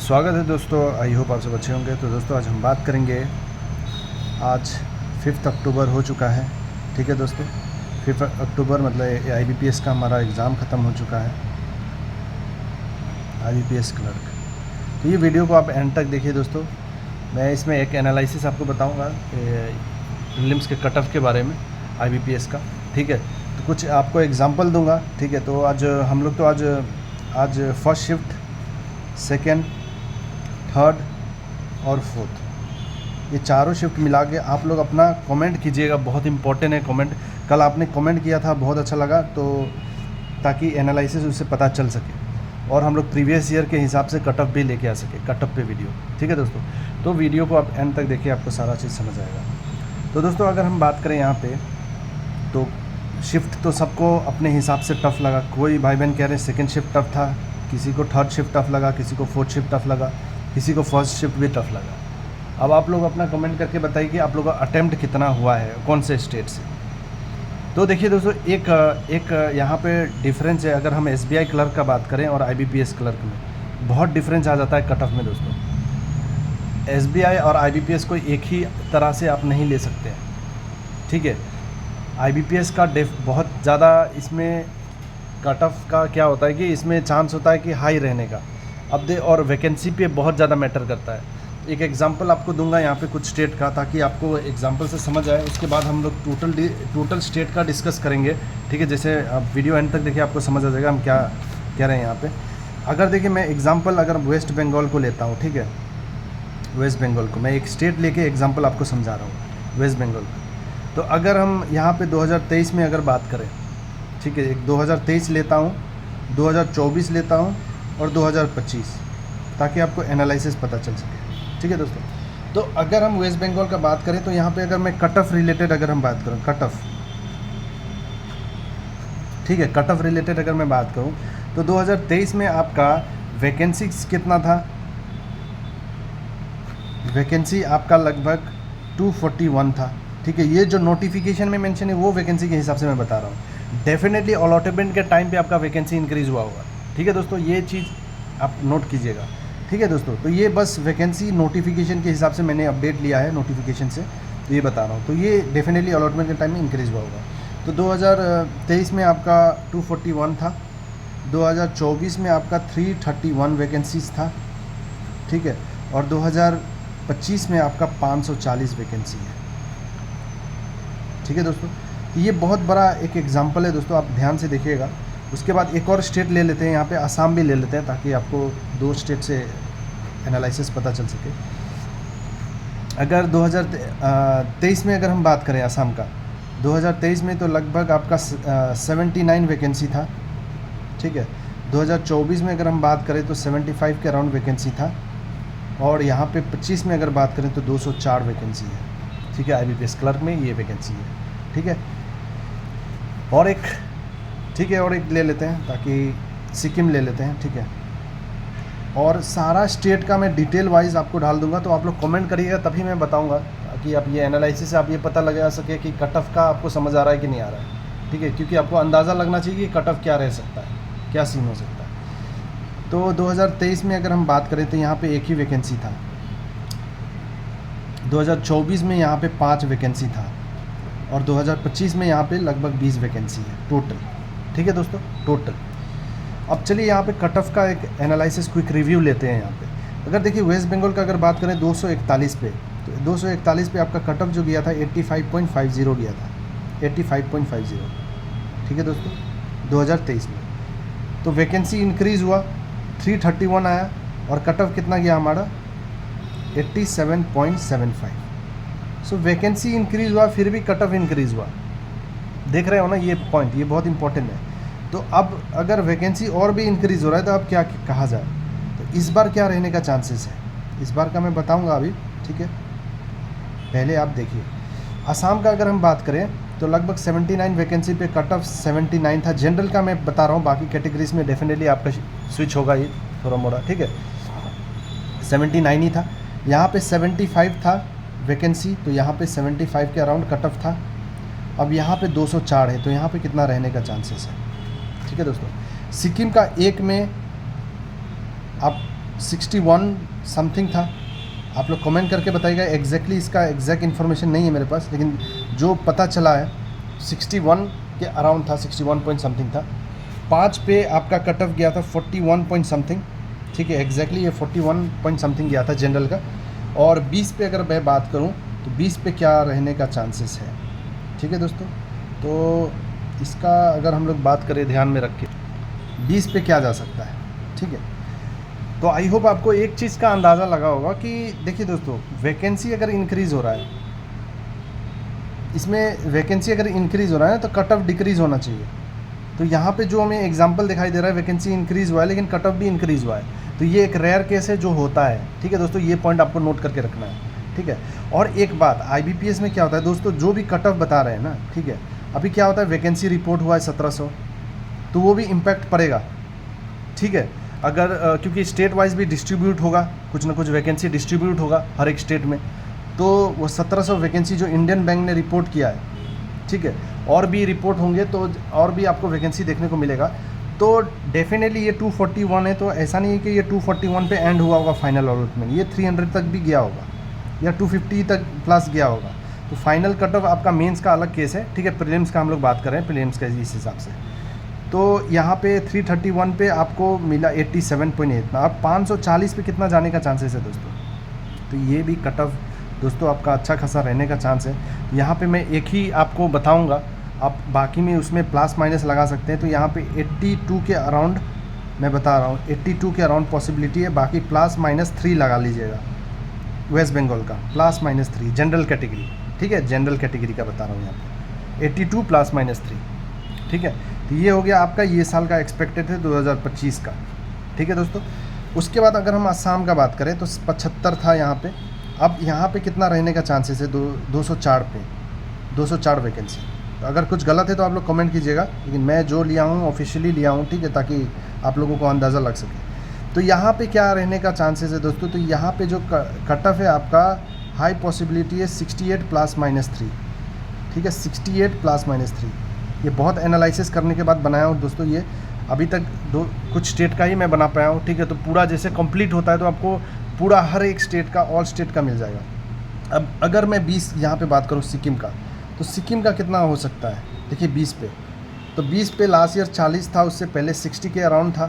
स्वागत है दोस्तों। आई होप आप सब अच्छे होंगे। तो दोस्तों आज हम बात करेंगे, आज 5 अक्टूबर हो चुका है। ठीक है दोस्तों, 5 अक्टूबर मतलब IBPS का हमारा एग्ज़ाम ख़त्म हो चुका है, IBPS क्लर्क। तो ये वीडियो को आप एंड तक देखिए दोस्तों। मैं इसमें एक एनालिसिस आपको बताऊंगा प्रीलिम्स के कट ऑफ के बारे में IBPS का। ठीक है, तो कुछ आपको एग्जांपल दूंगा। ठीक है, तो आज हम लोग तो आज फर्स्ट शिफ्ट, सेकेंड, थर्ड और फोर्थ, ये चारों शिफ्ट मिला के आप लोग अपना कमेंट कीजिएगा। बहुत इंपॉर्टेंट है कमेंट। कल आपने कमेंट किया था, बहुत अच्छा लगा, तो ताकि एनालिसिस उससे पता चल सके और हम लोग प्रीवियस ईयर के हिसाब से कट ऑफ भी लेके आ सके, कट ऑफ पे वीडियो। ठीक है दोस्तों, तो वीडियो को आप एंड तक देखिए, आपको सारा चीज़ समझ आएगा। तो दोस्तों अगर हम बात करें यहाँ पे, तो शिफ्ट तो सबको अपने हिसाब से टफ़ लगा। कोई भाई बहन कह रहे हैं सेकेंड शिफ्ट टफ़ था, किसी को थर्ड शिफ्ट टफ़ लगा, किसी को फोर्थ शिफ्ट टफ़ लगा, किसी को फर्स्ट शिफ्ट भी टफ़ लगा। अब आप लोग अपना कमेंट करके बताइए कि आप लोगों का अटेम्प्ट कितना हुआ है, कौन से स्टेट से। तो देखिए दोस्तों, एक यहाँ पे डिफरेंस है। अगर हम SBI क्लर्क का बात करें और IBPS क्लर्क में बहुत डिफरेंस आ जाता है कट ऑफ में दोस्तों। SBI और IBPS को एक ही तरह से आप नहीं ले सकते हैं। ठीक है, IBPS का बहुत ज़्यादा इसमें कट ऑफ का क्या होता है कि इसमें चांस होता है कि हाई रहने का। अब और वैकेंसी पे बहुत ज़्यादा मैटर करता है। एक एग्जांपल आपको दूंगा यहाँ पे कुछ स्टेट का, ताकि आपको एग्जांपल से समझ आए। उसके बाद हम लोग टोटल स्टेट का डिस्कस करेंगे। ठीक है, जैसे आप वीडियो एंड तक देखिए, आपको समझ आ जाएगा हम क्या कह रहे हैं यहाँ पे। अगर देखिए मैं एग्जाम्पल अगर वेस्ट बंगाल को लेता हूँ, ठीक है, वेस्ट बंगाल को मैं एक स्टेट लेके एग्जाम्पल आपको समझा रहा हूँ, वेस्ट बंगाल। तो अगर हम यहाँ पे 2023 में अगर बात करें, ठीक है, एक 2023 लेता हूँ, 2024 लेता हूँ और 2025, ताकि आपको एनालिसिस पता चल सके। ठीक है दोस्तों, तो अगर हम वेस्ट बंगाल का बात करें, तो यहाँ पे अगर मैं कट ऑफ रिलेटेड अगर हम बात करूँ, कट ऑफ, ठीक है, कट ऑफ रिलेटेड अगर मैं बात करूँ, तो 2023 में आपका वैकेंसी कितना था? वैकेंसी आपका लगभग 241 था। ठीक है, ये जो नोटिफिकेशन में मेंशन है वो वैकेंसी के हिसाब से मैं बता रहा हूँ। डेफिनेटली अलॉटमेंट के टाइम पे आपका वैकेंसी इंक्रीज़ हुआ होगा। ठीक है दोस्तों, ये चीज़ आप नोट कीजिएगा। ठीक है दोस्तों, तो ये बस वैकेंसी नोटिफिकेशन के हिसाब से मैंने अपडेट लिया है नोटिफिकेशन से, तो ये बता रहा हूँ। तो ये डेफिनेटली अलॉटमेंट के टाइम में इंक्रीज़ हुआ होगा। तो 2023 में आपका 241 था, 2024 में आपका 331 वैकेंसीज था। ठीक है, और 2025 में आपका 540 वैकेंसी है। ठीक है दोस्तों, तो ये बहुत बड़ा एक एग्जांपल है दोस्तों, आप ध्यान से देखिएगा। उसके बाद एक और स्टेट ले लेते हैं, यहाँ पे आसाम भी ले लेते हैं, ताकि आपको दो स्टेट से एनालिसिस पता चल सके। अगर 2023 में अगर हम बात करें आसाम का, 2023 में तो लगभग आपका 79 वैकेंसी था। ठीक है, 2024 में अगर हम बात करें तो 75 के अराउंड वैकेंसी था, और यहाँ पे 25 में अगर बात करें तो 204 वैकेंसी है। ठीक है, IBPS क्लर्क में ये वैकेंसी है। ठीक है, और एक, ठीक है, और एक ले लेते हैं, ताकि सिक्किम ले लेते हैं। ठीक है, और सारा स्टेट का मैं डिटेल वाइज आपको डाल दूंगा, तो आप लोग कमेंट करिएगा, तभी मैं बताऊंगा, ताकि आप ये एनालिसिस से आप ये पता लगा सके कि कट ऑफ का आपको समझ आ रहा है कि नहीं आ रहा है। ठीक है, क्योंकि आपको अंदाज़ा लगना चाहिए कि कट ऑफ क्या रह सकता है, क्या सीन हो सकता है। तो 2023 में अगर हम बात करें तो यहाँ पे एक ही वैकेंसी था। 2024 में यहाँ पे 5 वैकेंसी था, और 2025 में यहाँ पे लगभग 20 वैकेंसी है टोटल। ठीक है दोस्तों, टोटल। अब चलिए यहाँ पे कट ऑफ का एक एनालिसिस क्विक रिव्यू लेते हैं। यहाँ पे अगर देखिए वेस्ट बंगाल का अगर बात करें 241 पे, तो 241 पे आपका कट ऑफ जो गया था 85.50 गया था, 85.50। ठीक है दोस्तों, 2023 में तो वैकेंसी इंक्रीज़ हुआ, 331 आया, और कट ऑफ कितना गया हमारा 87.75। सो वैकेंसी इंक्रीज़ हुआ, फिर भी कट ऑफ इंक्रीज़ हुआ। देख रहे हो ना ये पॉइंट, ये बहुत इंपॉर्टेंट है। तो अब अगर वैकेंसी और भी इंक्रीज़ हो रहा है तो अब क्या कहा जाए, तो इस बार क्या रहने का चांसेस है, इस बार का मैं बताऊंगा अभी। ठीक है, पहले आप देखिए असम का अगर हम बात करें तो लगभग 79 वैकेंसी पे कट ऑफ 79 था। जनरल का मैं बता रहा हूँ, बाकी कैटेगरीज में डेफिनेटली आपका स्विच होगा ये थोड़ा मोड़ा। ठीक है, 79 ही था। यहाँ पे 75 था वैकेंसी, तो यहाँ पे 75 के अराउंड कट ऑफ था। अब यहाँ पे 204 है, तो यहाँ पे कितना रहने का चांसेस है। ठीक है दोस्तों, सिक्किम का एक में आप 61 समथिंग था। आप लोग कमेंट करके बताइएगा, एग्जैक्टली इसका एग्जैक्ट इन्फॉर्मेशन नहीं है मेरे पास, लेकिन जो पता चला है 61 के अराउंड था, 61 पॉइंट समथिंग था। 5 पे आपका कट ऑफ गया था 41 पॉइंट समथिंग, ठीक है, एग्जैक्टली ये 41 पॉइंट समथिंग गया था जनरल का। और 20 पे अगर मैं बात करूं तो 20 पे क्या रहने का चांसेस है, ठीक है दोस्तों। तो इसका अगर हम लोग बात करें ध्यान में रख के 20 पे क्या जा सकता है, ठीक है। तो आई होप आपको एक चीज़ का अंदाज़ा लगा होगा कि देखिए दोस्तों, वैकेंसी अगर इंक्रीज़ हो रहा है, इसमें वैकेंसी अगर इंक्रीज़ हो रहा है तो कट ऑफ डिक्रीज़ होना चाहिए। तो यहाँ पे जो हमें एग्जांपल दिखाई दे रहा है, वैकेंसी इंक्रीज़ हुआ है लेकिन कट ऑफ भी इंक्रीज़ हुआ है, तो ये एक रेयर केस है जो होता है, ठीक है दोस्तों। ये पॉइंट आपको नोट करके रखना है, ठीक है। और एक बात, IBPS में क्या होता है दोस्तों, जो भी कट ऑफ बता रहे हैं ना, ठीक है, अभी क्या होता है, वैकेंसी रिपोर्ट हुआ है 1700, तो वो भी इम्पैक्ट पड़ेगा, ठीक है। अगर क्योंकि स्टेट वाइज भी डिस्ट्रीब्यूट होगा, कुछ ना कुछ वैकेंसी डिस्ट्रीब्यूट होगा हर एक स्टेट में, तो वो 1700 वैकेंसी जो इंडियन बैंक ने रिपोर्ट किया है, ठीक है, और भी रिपोर्ट होंगे तो और भी आपको वैकेंसी देखने को मिलेगा। तो डेफिनेटली ये 241 है, तो ऐसा नहीं है कि ये 241 पे एंड हुआ होगा फाइनल अलॉटमेंट, ये 300 तक भी गया होगा या 250 तक प्लस गया होगा। तो फाइनल कट ऑफ आपका मेंस का अलग केस है, ठीक है, प्रीलिम्स का हम लोग बात कर रहे हैं, प्रीलिम्स का इस हिसाब से। तो यहाँ पे 331 पे आपको मिला 87.8 में, अब 540 पे कितना जाने का चांसेस है दोस्तों। तो ये भी कट ऑफ दोस्तों आपका अच्छा खासा रहने का चांस है। यहाँ पे मैं एक ही आपको बताऊँगा, आप बाकी में उसमें प्लस माइनस लगा सकते हैं। तो यहाँ पे 82 के अराउंड मैं बता रहा हूँ, 82 के अराउंड पॉसिबिलिटी है, बाकी प्लस माइनस 3 लगा लीजिएगा वेस्ट बंगाल का, प्लस माइनस 3 जनरल कैटेगरी, ठीक है, जनरल कैटेगरी का बता रहा हूँ यहाँ पे 82 प्लस माइनस 3, ठीक है। तो ये हो गया आपका ये साल का एक्सपेक्टेड है 2025 का, ठीक है दोस्तों। उसके बाद अगर हम असम का बात करें तो 75 था यहाँ पे, अब यहाँ पे कितना रहने का चांसेस है, 204 पे, 204 वैकेंसी। तो अगर कुछ गलत है तो आप लोग कमेंट कीजिएगा, लेकिन मैं जो लिया हूँ ऑफिशियली लिया हूँ, ठीक है, ताकि आप लोगों को अंदाज़ा लग सके। तो यहाँ पे क्या रहने का चांसेस है दोस्तों, तो यहाँ पे जो कट ऑफ है आपका हाई पॉसिबिलिटी है 68 प्लस माइनस 3, ठीक है, 68 प्लस माइनस 3। ये बहुत एनालिसिस करने के बाद बनाया हूँ दोस्तों, ये अभी तक कुछ स्टेट का ही मैं बना पाया हूँ, ठीक है। तो पूरा जैसे कंप्लीट होता है तो आपको पूरा हर एक स्टेट का, ऑल स्टेट का मिल जाएगा। अब अगर मैं 20 यहाँ पे बात करूँ सिक्किम का, तो सिक्किम का कितना हो सकता है, देखिए 20 पे, तो 20 पे लास्ट ईयर 40 था, उससे पहले 60 के अराउंड था।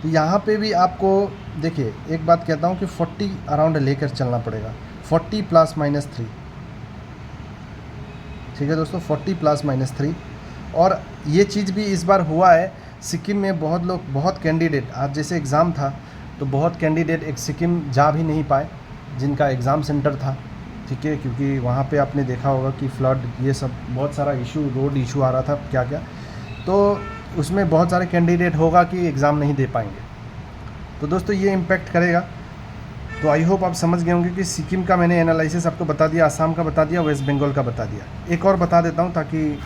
तो यहाँ पे भी आपको देखिए एक बात कहता हूँ कि 40 अराउंड लेकर चलना पड़ेगा, 40 प्लस माइनस 3, ठीक है दोस्तों, 40 प्लस माइनस 3। और ये चीज़ भी इस बार हुआ है, सिक्किम में बहुत लोग, बहुत कैंडिडेट, आज जैसे एग्ज़ाम था तो बहुत कैंडिडेट एक सिक्किम जा भी नहीं पाए जिनका एग्ज़ाम सेंटर था, ठीक है, क्योंकि वहाँ पे आपने देखा होगा कि फ्लड, ये सब बहुत सारा इशू, रोड इशू आ रहा था क्या क्या, तो उसमें बहुत सारे कैंडिडेट होगा कि एग्ज़ाम नहीं दे पाएंगे। तो दोस्तों ये इम्पेक्ट करेगा। तो आई होप आप समझ गए होंगे कि सिक्किम का मैंने एनालिसिस आपको बता दिया, असम का बता दिया, वेस्ट बंगाल का बता दिया। एक और बता देता हूँ, ताकि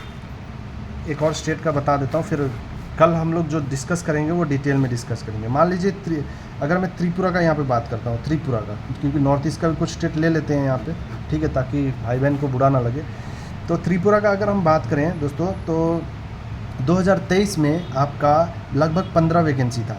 एक और स्टेट का बता देता हूँ, फिर कल हम लोग जो डिस्कस करेंगे वो डिटेल में डिस्कस करेंगे। मान लीजिए अगर मैं त्रिपुरा का यहाँ पे बात करता हूँ, त्रिपुरा का, क्योंकि नॉर्थ ईस्ट का भी कुछ स्टेट ले लेते हैं यहाँ पे, ठीक है, ताकि भाई बहन को बुरा ना लगे। तो त्रिपुरा का अगर हम बात करें दोस्तों, तो 2023 में आपका लगभग 15 वैकेंसी था,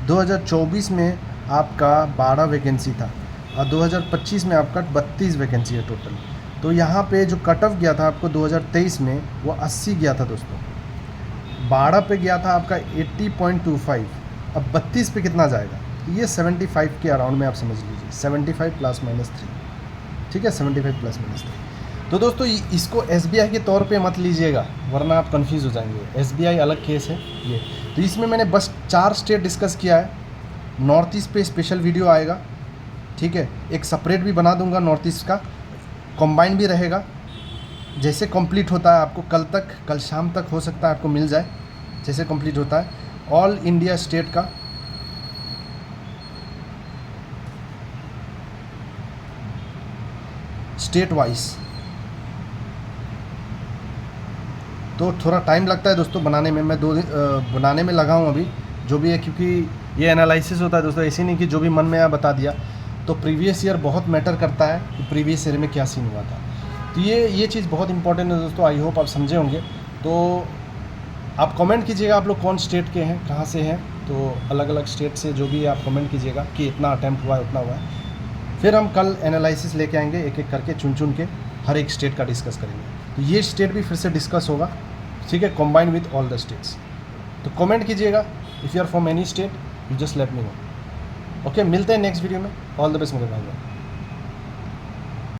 2024 में आपका 12 वैकेंसी था, और 2025 में आपका 32 वैकेंसी है टोटल। तो यहाँ पे जो कट ऑफ गया था आपको 2023 में वो 80 गया था दोस्तों, 12 पे गया था आपका 80.25, अब 32 पे कितना जाएगा, तो ये 75 के अराउंड में आप समझ लीजिए, 75 प्लस माइनस 3, ठीक है, 75 प्लस माइनस 3। तो दोस्तों इसको SBI के तौर पे मत लीजिएगा, वरना आप कंफ्यूज हो जाएंगे, SBI अलग केस है ये। तो इसमें मैंने बस 4 स्टेट डिस्कस किया है। नॉर्थ ईस्ट पे स्पेशल वीडियो आएगा, ठीक है, एक सेपरेट भी बना दूंगा नॉर्थ ईस्ट का, कॉम्बाइन भी रहेगा। जैसे कंप्लीट होता है आपको कल शाम तक हो सकता है आपको मिल जाए, जैसे कंप्लीट होता है ऑल इंडिया स्टेट का। स्टेट वाइज तो थोड़ा टाइम लगता है दोस्तों बनाने में, मैं 2 दिन बनाने में लगा हूँ अभी जो भी है, क्योंकि ये एनालिसिस होता है दोस्तों, ऐसे नहीं कि जो भी मन में आया बता दिया। तो प्रीवियस ईयर बहुत मैटर करता है कि प्रीवियस ईयर में क्या सीन हुआ था, तो ये चीज़ बहुत इंपॉर्टेंट है दोस्तों। आई होप आप समझे होंगे। तो आप कमेंट कीजिएगा आप लोग कौन स्टेट के हैं, कहाँ से हैं, तो अलग अलग स्टेट से जो भी आप कमेंट कीजिएगा कि इतना अटैम्प्ट हुआ है उतना हुआ है। फिर हम कल एनालिसिस लेके आएंगे, एक एक करके चुन चुन के हर एक स्टेट का डिस्कस करेंगे। तो ये स्टेट भी फिर से डिस्कस होगा, ठीक है, combine with all the states. तो कमेंट कीजिएगा, if you are from any state you just let me know. Okay, मिलते हैं नेक्स्ट वीडियो में। ऑल द बेस्ट मेरे भाई।